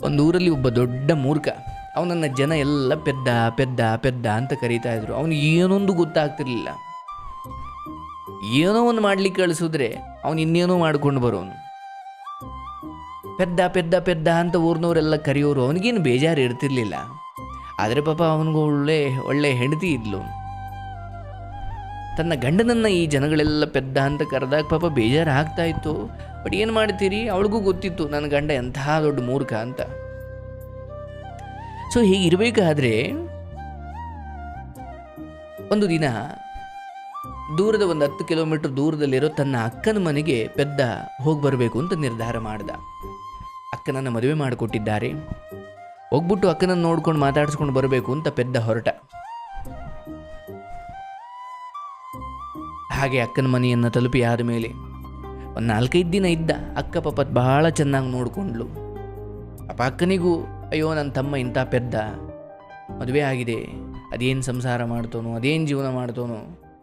ಒಂದು ಊರಲ್ಲಿ ಒಬ್ಬ ದೊಡ್ಡ ಮೂರ್ಖ. ಅವನನ್ನು ಜನ ಎಲ್ಲ ಪೆದ್ದ ಪೆದ್ದ ಪೆದ್ದ ಅಂತ ಕರೀತಾ ಇದ್ರು. ಅವನು ಏನೊಂದು ಗೊತ್ತಾಗ್ತಿರ್ಲಿಲ್ಲ. ಏನೋ ಒಂದು ಮಾಡ್ಲಿಕ್ಕೆ ಕಳಿಸಿದ್ರೆ ಅವನು ಇನ್ನೇನೋ ಮಾಡ್ಕೊಂಡು ಬರೋನು. ಪೆದ್ದ ಪೆದ್ದ ಪೆದ್ದ ಅಂತ ಊರಿನವರೆಲ್ಲ ಕರೆಯೋರು. ಅವನಿಗೇನು ಬೇಜಾರು ಇರ್ತಿರ್ಲಿಲ್ಲ. ಆದರೆ ಪಾಪ ಅವನಿಗೂ ಒಳ್ಳೆ ಹೆಂಡತಿ ಇದ್ಲು. ತನ್ನ ಗಂಡನನ್ನು ಈ ಜನಗಳೆಲ್ಲ ಪೆದ್ದ ಅಂತ ಕರೆದಾಗ ಪಾಪ ಬೇಜಾರು ಆಗ್ತಾ ಇತ್ತು. ಬಟ್ ಏನು ಮಾಡ್ತೀರಿ, ಅವಳಿಗೂ ಗೊತ್ತಿತ್ತು ನನ್ನ ಗಂಡ ಎಂಥ ದೊಡ್ಡ ಮೂರ್ಖ ಅಂತ. ಸೊ ಹೀಗಿರಬೇಕಾದ್ರೆ ಒಂದು ದಿನ ದೂರದ ಒಂದು 10 ಕಿಲೋಮೀಟರ್ ದೂರದಲ್ಲಿರೋ ತನ್ನ ಅಕ್ಕನ ಮನೆಗೆ ಪೆದ್ದ ಹೋಗಿ ಬರಬೇಕು ಅಂತ ನಿರ್ಧಾರ ಮಾಡ್ದ. ಅಕ್ಕನನ್ನು ಮದುವೆ ಮಾಡಿಕೊಟ್ಟಿದ್ದಾರೆ. ಹೋಗ್ಬಿಟ್ಟು ಅಕ್ಕನನ್ನು ನೋಡ್ಕೊಂಡು ಮಾತಾಡಿಸ್ಕೊಂಡು ಬರಬೇಕು ಅಂತ ಪೆದ್ದ ಹೊರಟ. ಹಾಗೆ ಅಕ್ಕನ ಮನೆಯನ್ನು ತಲುಪಿ ಆದ ಮೇಲೆ ಒಂದು 4-5 ದಿನ ಇದ್ದ. ಅಕ್ಕ ಪಾಪ ಬಹಳ ಚೆನ್ನಾಗಿ ನೋಡಿಕೊಂಡ್ಲು. ಪಾಪ ಅಕ್ಕನಿಗೂ ಅಯ್ಯೋ ನನ್ನ ತಮ್ಮ ಇಂಥ ಪೆದ್ದ, ಮದುವೆ ಆಗಿದೆ, ಅದೇನು ಸಂಸಾರ ಮಾಡ್ತೋನೋ, ಅದೇನು ಜೀವನ ಮಾಡ್ತೋನೋ,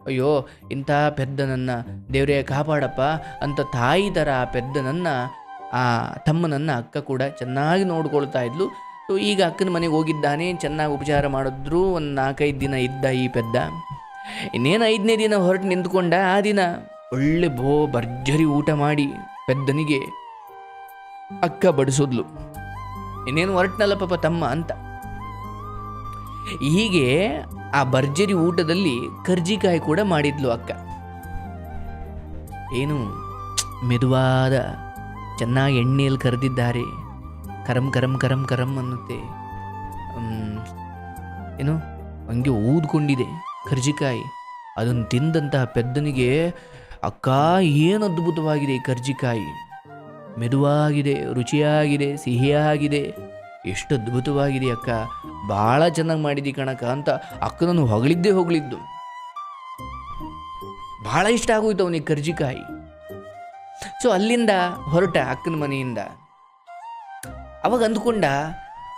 ಅಯ್ಯೋ ಇಂಥ ಪೆದ್ದನನ್ನು ದೇವರೇ ಕಾಪಾಡಪ್ಪ ಅಂತ ತಾಯಿ ಥರ ಆ ಪೆದ್ದನನ್ನು, ಆ ತಮ್ಮನನ್ನು ಅಕ್ಕ ಕೂಡ ಚೆನ್ನಾಗಿ ನೋಡ್ಕೊಳ್ತಾ ಇದ್ಲು. ಸೊ ಈಗ ಅಕ್ಕನ ಮನೆಗೆ ಹೋಗಿದ್ದಾನೆ, ಚೆನ್ನಾಗಿ ಉಪಚಾರ ಮಾಡಿದ್ರು. ಒಂದು 4-5 ದಿನ ಇದ್ದ ಈ ಪೆದ್ದ. ಇನ್ನೇನು 5ನೇ ದಿನ ಹೊರಟು ನಿಂತ್ಕೊಂಡ. ಆ ದಿನ ಒಳ್ಳೆ ಭರ್ಜರಿ ಊಟ ಮಾಡಿ ಪೆದ್ದನಿಗೆ ಅಕ್ಕ ಬಡಿಸೋದ್ಲು. ಇನ್ನೇನು ಹೊರಟ್ನಲ್ಲ ಪಾಪ ತಮ್ಮ ಅಂತ. ಹೀಗೆ ಆ ಭರ್ಜರಿ ಊಟದಲ್ಲಿ ಕರ್ಜಿಕಾಯಿ ಕೂಡ ಮಾಡಿದ್ಲು ಅಕ್ಕ. ಏನು ಮೆದುವಾದ ಚೆನ್ನಾಗಿ ಎಣ್ಣೆಯಲ್ಲಿ ಕರೆದಿದ್ದಾರೆ. ಕರಂ ಕರಂ ಕರಂ ಕರಂ ಅನ್ನುತ್ತೆ. ಏನು ಹಂಗೆ ಊದ್ಕೊಂಡಿದೆ ಕರ್ಜಿಕಾಯಿ. ಅದನ್ನು ತಿಂದಂತಹ ಪೆದ್ದನಿಗೆ ಅಕ್ಕ ಏನು ಅದ್ಭುತವಾಗಿದೆ ಈ ಕರ್ಜಿಕಾಯಿ, ಮೆದುವಾಗಿದೆ, ರುಚಿಯಾಗಿದೆ, ಸಿಹಿಯಾಗಿದೆ, ಎಷ್ಟು ಅದ್ಭುತವಾಗಿದೆ ಅಕ್ಕ, ಭಾಳ ಚೆನ್ನಾಗಿ ಮಾಡಿದಿ ಕಣಕ ಅಂತ ಅಕ್ಕನನ್ನು ಹೊಗಳಿದ್ದು. ಭಾಳ ಇಷ್ಟ ಆಗೋಯ್ತು ಅವನಿಗೆ ಕರ್ಜಿಕಾಯಿ. ಸೊ ಅಲ್ಲಿಂದ ಹೊರಟ ಅಕ್ಕನ ಮನೆಯಿಂದ. ಅವಾಗ ಅಂದ್ಕೊಂಡ,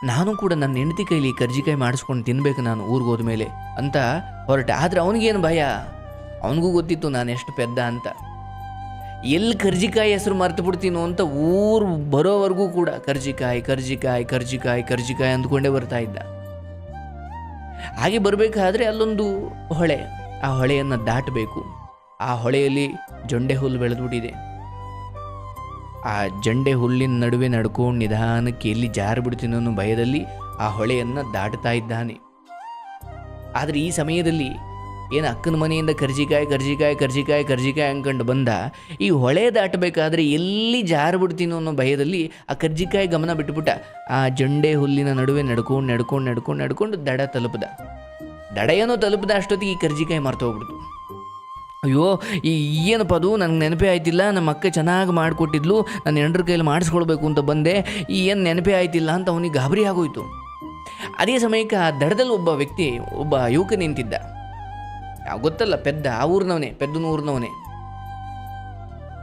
ನಾನು ಕೂಡ ನನ್ನ ಹೆಂಡತಿ ಕೈಲಿ ಕರ್ಜಿಕಾಯಿ ಮಾಡಿಸ್ಕೊಂಡು ತಿನ್ಬೇಕು ನಾನು ಊರಿಗೆ ಹೋದ ಮೇಲೆ ಅಂತ ಹೊರಟ. ಆದರೆ ಅವನಿಗೇನು ಭಯ, ಅವನಿಗೂ ಗೊತ್ತಿತ್ತು ನಾನು ಎಷ್ಟು ಪೆದ್ದ ಅಂತ. ಎಲ್ಲಿ ಕರ್ಜಿಕಾಯಿ ಹೆಸರು ಮರ್ತು ಬಿಡ್ತೀನೋ ಅಂತ ಊರು ಬರೋವರೆಗೂ ಕೂಡ ಕರ್ಜಿಕಾಯಿ ಕರ್ಜಿಕಾಯಿ ಕರ್ಜಿಕಾಯಿ ಕರ್ಜಿಕಾಯಿ ಅಂದ್ಕೊಂಡೇ ಬರ್ತಾ ಇದ್ದ. ಹಾಗೆ ಬರಬೇಕಾದ್ರೆ ಅಲ್ಲೊಂದು ಹೊಳೆ, ಆ ಹೊಳೆಯನ್ನು ದಾಟಬೇಕು. ಆ ಹೊಳೆಯಲ್ಲಿ ಜೊಂಡೆ ಹುಲ್ಲು ಬೆಳೆದ್ಬಿಟ್ಟಿದೆ. ಆ ಜಂಡೆ ಹುಲ್ಲಿನ ನಡುವೆ ನಡ್ಕೊಂಡು ನಿಧಾನಕ್ಕೆ ಎಲ್ಲಿ ಜಾರು ಬಿಡ್ತೀನೋ ಅನ್ನೋ ಭಯದಲ್ಲಿ ಆ ಹೊಳೆಯನ್ನು ದಾಟ್ತಾ ಇದ್ದಾನೆ. ಆದರೆ ಈ ಸಮಯದಲ್ಲಿ ಏನು ಅಕ್ಕನ ಮನೆಯಿಂದ ಕರ್ಜಿಕಾಯಿ ಕರ್ಜಿಕಾಯಿ ಕರ್ಜಿಕಾಯಿ ಕರ್ಜಿಕಾಯಿ ಅಂದ್ಕೊಂಡು ಬಂದ. ಈ ಹೊಳೆ ದಾಟಬೇಕಾದ್ರೆ ಎಲ್ಲಿ ಜಾರು ಬಿಡ್ತೀನೋ ಅನ್ನೋ ಭಯದಲ್ಲಿ ಆ ಕರ್ಜಿಕಾಯಿ ಗಮನ ಬಿಟ್ಬಿಟ್ಟ. ಆ ಜಂಡೆ ಹುಲ್ಲಿನ ನಡುವೆ ನಡ್ಕೊಂಡು ನಡ್ಕೊಂಡು ನಡ್ಕೊಂಡು ನಡ್ಕೊಂಡು ದಡ ಏನೋ ತಲುಪದ ಅಷ್ಟೊತ್ತಿಗೆ ಈ ಕರ್ಜಿಕಾಯಿ ಮರ್ತೋಗ್ಬಿಡ್ತು. ಅಯ್ಯೋ ಏನಪ್ಪ ಅದು, ನನಗೆ ನೆನಪೇ ಆಯ್ತಿಲ್ಲ, ನಮ್ಮ ಅಕ್ಕ ಚೆನ್ನಾಗಿ ಮಾಡಿಕೊಟ್ಟಿದ್ಲು, ನನ್ನ ಹೆಂಡ್ರ ಕೈಯಲ್ಲಿ ಮಾಡಿಸ್ಕೊಳ್ಬೇಕು ಅಂತ ಬಂದೆ, ಏನು ನೆನಪೇ ಆಯ್ತಿಲ್ಲ ಅಂತ ಅವನಿಗೆ ಗಾಬರಿ ಆಗೋಯ್ತು. ಅದೇ ಸಮಯಕ್ಕೆ ಆ ದಡದಲ್ಲಿ ಒಬ್ಬ ಯುವಕ ನಿಂತಿದ್ದ. ಗೊತ್ತಲ್ಲ ಪೆದ್ದ, ಆ ಊರಿನವನೇ, ಪೆದ್ದನ ಊರಿನವನೇ.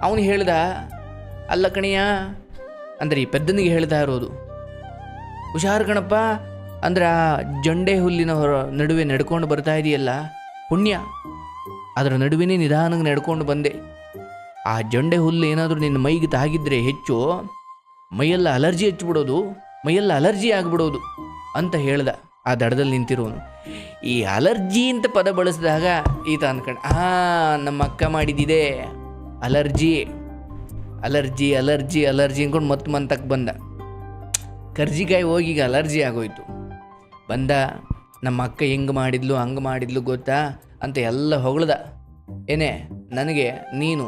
ಅವನು ಹೇಳ್ದ, ಅಲ್ಲ ಕಣಯ್ಯ ಅಂದರೆ ಈ ಪೆದ್ದನಿಗೆ ಹೇಳ್ತಾ ಇರೋದು, ಹುಷಾರು ಕಣಪ್ಪ, ಅಂದ್ರೆ ಆ ಜಂಡೆ ಹುಲ್ಲಿನ ನಡುವೆ ನಡ್ಕೊಂಡು ಬರ್ತಾ ಇದೆಯಲ್ಲ, ಪುಣ್ಯ, ಅದರ ನಡುವಿನೇ ನಿಧಾನಕ್ಕೆ ನಡ್ಕೊಂಡು ಬಂದೆ. ಆ ಜಂಡೆ ಹುಲ್ಲು ಏನಾದರೂ ನಿನ್ನ ಮೈಗೆ ತಾಗಿದ್ರೆ ಹೆಚ್ಚು ಮೈಯೆಲ್ಲ ಅಲರ್ಜಿ ಹಚ್ಚಿಬಿಡೋದು, ಮೈಯೆಲ್ಲ ಅಲರ್ಜಿ ಆಗಿಬಿಡೋದು ಅಂತ ಹೇಳ್ದ ಆ ದಡದಲ್ಲಿ ನಿಂತಿರೋನು. ಈ ಅಲರ್ಜಿ ಅಂತ ಪದ ಬಳಸಿದಾಗ ಈತ ಅಂದ್ಕೊಂಡು, ನಮ್ಮ ಅಕ್ಕ ಮಾಡಿದ್ದಿದೆ ಅಲರ್ಜಿ ಅಲರ್ಜಿ ಅಲರ್ಜಿ ಅಲರ್ಜಿ ಅಂದ್ಕೊಂಡು ಮತ್ತೆ ಮಂತಕ್ಕೆ ಬಂದ. ಕರ್ಜಿಕಾಯಿ ಹೋಗಿ ಈಗ ಅಲರ್ಜಿ ಆಗೋಯ್ತು. ಬಂದ, ನಮ್ಮ ಅಕ್ಕ ಹೆಂಗೆ ಮಾಡಿದ್ಲು ಹಂಗೆ ಮಾಡಿದ್ಲು ಗೊತ್ತಾ ಅಂತ ಎಲ್ಲ ಹೊಗಳ್ದ. ಏನೇ ನನಗೆ ನೀನು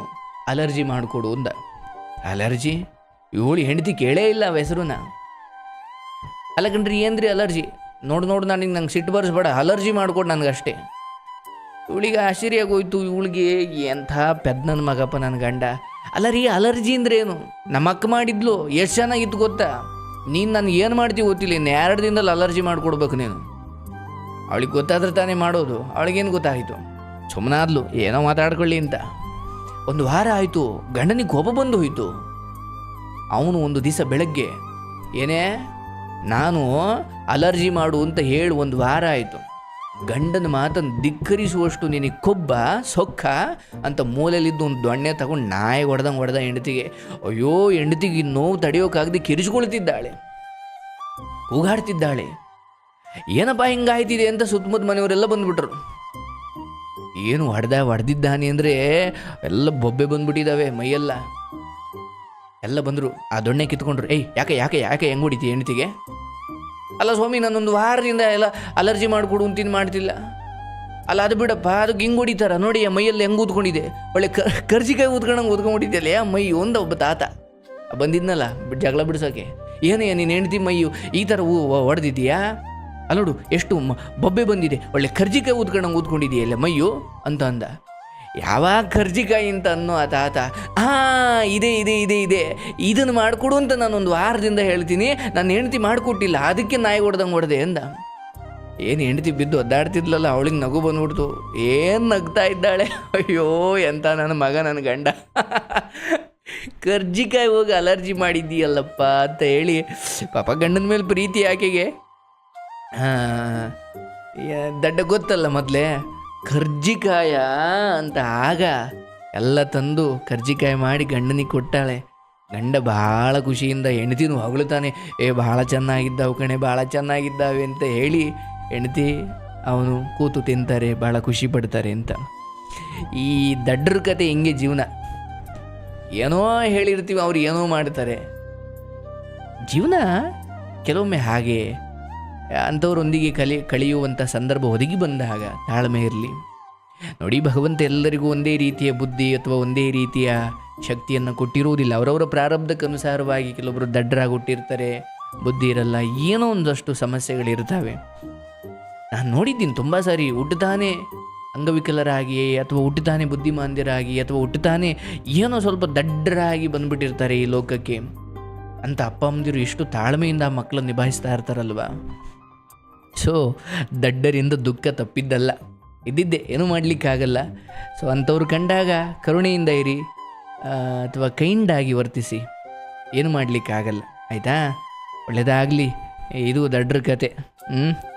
ಅಲರ್ಜಿ ಮಾಡಿಕೊಡು ಅಂದ. ಅಲರ್ಜಿ? ಇವಳು ಹೆಂಡತಿ ಕೇಳೇ ಇಲ್ಲ ಅವ ಹೆಸರುನ. ಅಲ್ಲ ಕಣ್ರಿ, ಏನ್ರಿ ಅಲರ್ಜಿ? ನೋಡು ನನಗೆ ನಂಗೆ ಸಿಟ್ಟು ಬರ್ಸ್ಬೇಡ, ಅಲರ್ಜಿ ಮಾಡ್ಕೊಡು ನನಗಷ್ಟೇ. ಇವಳಿಗೆ ಆಶ್ಚರ್ಯ ಆಗೋಯ್ತು. ಇವಳಿಗೆ ಎಂಥ ಪೆದ್ದ ನನ್ನ ಮಗಪ್ಪ ನನ್ನ ಗಂಡ. ಅಲ್ಲ ರೀ, ಅಲರ್ಜಿ ಅಂದ್ರೆ ಏನು? ನಮ್ಮ ಅಕ್ಕ ಮಾಡಿದ್ಲು, ಎಷ್ಟು ಚೆನ್ನಾಗಿತ್ತು ಗೊತ್ತಾ? ನೀನು ನನಗೆ ಏನು ಮಾಡ್ತೀವಿ ಗೊತ್ತಿಲ್ಲ, ಇನ್ನು 2 ದಿನದಲ್ಲಿ ಅಲರ್ಜಿ ಮಾಡಿಕೊಡ್ಬೇಕು ನೀನು. ಅವಳಿಗೆ ಗೊತ್ತಾದ್ರೆ ತಾನೇ ಮಾಡೋದು, ಅವಳಿಗೇನು ಗೊತ್ತಾಯಿತು? ಸುಮ್ಮನಾದ್ಲು, ಏನೋ ಮಾತಾಡ್ಕೊಳ್ಳಿ ಅಂತ. 1 ವಾರ ಆಯಿತು, ಗಂಡನಿಗೆ ಕೋಪ ಬಂದು ಹೋಯಿತು. ಅವನು ಒಂದು ದಿವಸ ಬೆಳಗ್ಗೆ, ಏನೇ ನಾನು ಅಲರ್ಜಿ ಮಾಡು ಅಂತ ಹೇಳಿ 1 ವಾರ ಆಯಿತು, ಗಂಡನ ಮಾತನ್ನು ಧಿಕ್ಕರಿಸುವಷ್ಟು ನಿನಗೆ ಕೊಬ್ಬ ಸೊಕ್ಕ ಅಂತ ಮೂಲೆಯಲ್ಲಿದ್ದು ಒಂದು ದೊಣ್ಣೆ ತಗೊಂಡು ನಾಯಿ ಹೊಡೆದ ಹೆಂಡತಿಗೆ. ಅಯ್ಯೋ, ಹೆಂಡತಿಗೆ ನೋವು ತಡೆಯೋಕ್ಕಾಗದೆ ಕಿರಿಸ್ಕೊಳ್ತಿದ್ದಾಳೆ. ಕೂಗಾಡ್ತಿದ್ದಾಳೆ. ಏನಪ್ಪ ಹಿಂಗಾಯ್ತಿದೆ ಅಂತ ಸುತ್ತಮುತ್ತ ಮನೆಯವರೆಲ್ಲ ಬಂದ್ಬಿಟ್ರು. ಏನು ಹೊಡೆದಿದ್ದಾನೆ ಅಂದರೆ ಎಲ್ಲ ಬೊಬ್ಬೆ ಬಂದ್ಬಿಟ್ಟಿದ್ದಾವೆ ಮೈಯೆಲ್ಲ. ಎಲ್ಲ ಬಂದರು, ಆ ದೊಣ್ಣೆ ಕಿತ್ಕೊಂಡ್ರು. ಯಾಕೆ ಯಾಕೆ ಯಾಕೆ ಹೆಂಗೆ ಹೊಡಿತೀಯ ಹೆಂಡತಿಗೆ? ಅಲ್ಲ ಸ್ವಾಮಿ, ನಾನೊಂದು ವಾರದಿಂದ ಎಲ್ಲ ಅಲರ್ಜಿ ಮಾಡಿಕೊಡು ಅಂತೀನಿ ಮಾಡ್ತಿಲ್ಲ. ಅಲ್ಲ ಅದು ಬಿಡಪ್ಪ, ಅದಕ್ಕೆ ಹಿಂಗೆ ಹೊಡಿತಾರ ನೋಡಿ, ಆ ಮೈಯಲ್ಲಿ ಹೆಂಗೆ ಊದ್ಕೊಂಡಿದೆ, ಒಳ್ಳೆ ಕರ್ಜಿಕಾಯಿ ಊದ್ಕೊಂಡಂಗೆ ಊದ್ಕೊಂಡ್ಬಿಟ್ಟಿದ್ದಲ್ಲ ಆ ಮೈ. ಒಬ್ಬ ತಾತ ಬಂದಿದ್ನಲ್ಲ ಜಗಳ ಬಿಡ್ಸೋಕ್ಕೆ, ಏನೇ ನೀನು ಹೆಂಡ್ತಿ ಮೈಯು ಈ ಥರ ಹೊಡೆದಿದ್ದೀಯಾ? ಅಲ್ಲೋಡು ಎಷ್ಟು ಬೊಬ್ಬೆ ಬಂದಿದೆ, ಒಳ್ಳೆ ಕರ್ಜಿಕಾಯಿ ಊದ್ಕೊಂಡಂಗೆ ಊದ್ಕೊಂಡಿದೆಯಲ್ಲ ಮೈಯು ಅಂತ ಅಂದ. ಯಾವಾಗ ಕರ್ಜಿಕಾಯಿ ಅಂತ ಅನ್ನೋ ಆ ತಾತ, ಇದೆ ಇದೆ ಇದೆ ಇದೆ ಇದನ್ನು ಮಾಡಿಕೊಡು ಅಂತ ನಾನೊಂದು ವಾರದಿಂದ ಹೇಳ್ತೀನಿ, ನನ್ನ ಹೆಂಡ್ತಿ ಮಾಡಿಕೊಟ್ಟಿಲ್ಲ, ಅದಕ್ಕೆ ನಾಯಿ ಹೊಡೆದೆ ಅಂದ. ಏನು ಹೆಂಡ್ತಿ ಬಿದ್ದು ಒದ್ದಾಡ್ತಿದ್ಲಲ್ಲ, ಅವಳಿಗೆ ನಗು ಬಂದ್ಬಿಡ್ತು. ಏನು ನಗ್ತಾ ಇದ್ದಾಳೆ, ಅಯ್ಯೋ ಎಂತ ನನ್ನ ಮಗ, ನನ್ನ ಗಂಡ ಕರ್ಜಿಕಾಯಿ ಹೋಗಿ ಅಲರ್ಜಿ ಮಾಡಿದ್ದೀಯಲ್ಲಪ್ಪ ಅಂತ ಹೇಳಿ ಪಾಪ ಗಂಡನ ಮೇಲೆ ಪ್ರೀತಿ ಆಕೆಗೆ. ದಡ್ಡ ಗೊತ್ತಲ್ಲ ಮೊದಲೇ ಕರ್ಜಿಕಾಯ ಅಂತ. ಆಗ ಎಲ್ಲ ತಂದು ಕರ್ಜಿಕಾಯಿ ಮಾಡಿ ಗಂಡನಿಗೆ ಕೊಟ್ಟಾಳೆ. ಗಂಡ ಭಾಳ ಖುಷಿಯಿಂದ ಹೆಂಡ್ತಿನೂ ಹೊಗಳುತ್ತಾನೆ, ಭಾಳ ಚೆನ್ನಾಗಿದ್ದಾವೆ ಕಣೆ, ಭಾಳ ಚೆನ್ನಾಗಿದ್ದಾವೆ ಅಂತ ಹೇಳಿ ಹೆಂಡ್ತಿ ಅವನು ಕೂತು ತಿಂತಾರೆ, ಭಾಳ ಖುಷಿ ಪಡ್ತಾರೆ ಅಂತ. ಈ ದಡ್ಡರ ಕತೆ ಹಿಂಗೆ ಜೀವನ. ಏನೋ ಹೇಳಿರ್ತೀವಿ, ಅವ್ರು ಏನೋ ಮಾಡ್ತಾರೆ. ಜೀವನ ಕೆಲವೊಮ್ಮೆ ಹಾಗೆ. ಅಂಥವ್ರೊಂದಿಗೆ ಕಳೆಯುವಂಥ ಸಂದರ್ಭ ಒದಗಿ ಬಂದಾಗ ತಾಳ್ಮೆ ಇರಲಿ. ನೋಡಿ, ಭಗವಂತ ಎಲ್ಲರಿಗೂ ಒಂದೇ ರೀತಿಯ ಬುದ್ಧಿ ಅಥವಾ ಒಂದೇ ರೀತಿಯ ಶಕ್ತಿಯನ್ನು ಕೊಟ್ಟಿರುವುದಿಲ್ಲ. ಅವರವರ ಪ್ರಾರಬ್ಧಕ್ಕನುಸಾರವಾಗಿ ಕೆಲವೊಬ್ಬರು ದಡ್ಡರಾಗಿ ಹುಟ್ಟಿರ್ತಾರೆ, ಬುದ್ಧಿ ಇರಲ್ಲ, ಏನೋ ಒಂದಷ್ಟು ಸಮಸ್ಯೆಗಳಿರ್ತವೆ. ನಾನು ನೋಡಿದ್ದೀನಿ ತುಂಬ ಸಾರಿ, ಹುಟ್ಟುತ್ತಾನೆ ಅಂಗವಿಕಲರಾಗಿ ಅಥವಾ ಹುಟ್ಟುತ್ತಾನೆ ಬುದ್ಧಿಮಾಂದ್ಯರಾಗಿ ಅಥವಾ ಹುಟ್ಟುತ್ತಾನೆ ಏನೋ ಸ್ವಲ್ಪ ದಡ್ಡರಾಗಿ ಬಂದುಬಿಟ್ಟಿರ್ತಾರೆ ಈ ಲೋಕಕ್ಕೆ. ಅಂತ ಅಪ್ಪ ಅಮ್ಮಂದಿರು ಎಷ್ಟು ತಾಳ್ಮೆಯಿಂದ ಆ ಮಕ್ಕಳನ್ನು ನಿಭಾಯಿಸ್ತಾ ಇರ್ತಾರಲ್ವ. ಸೊ ದಡ್ಡರಿಂದ ದುಃಖ ತಪ್ಪಿದ್ದಲ್ಲ, ಇದ್ದಿದ್ದೆ, ಏನೂ ಮಾಡಲಿಕ್ಕಾಗಲ್ಲ. ಸೊ ಅಂಥವ್ರು ಕಂಡಾಗ ಕರುಣೆಯಿಂದ ಇರಿ ಅಥವಾ ಕೈಂಡಾಗಿ ವರ್ತಿಸಿ, ಏನು ಮಾಡಲಿಕ್ಕಾಗಲ್ಲ. ಆಯಿತಾ? ಒಳ್ಳೆಯದಾಗಲಿ. ಇದು ದಡ್ಡರ ಕತೆ.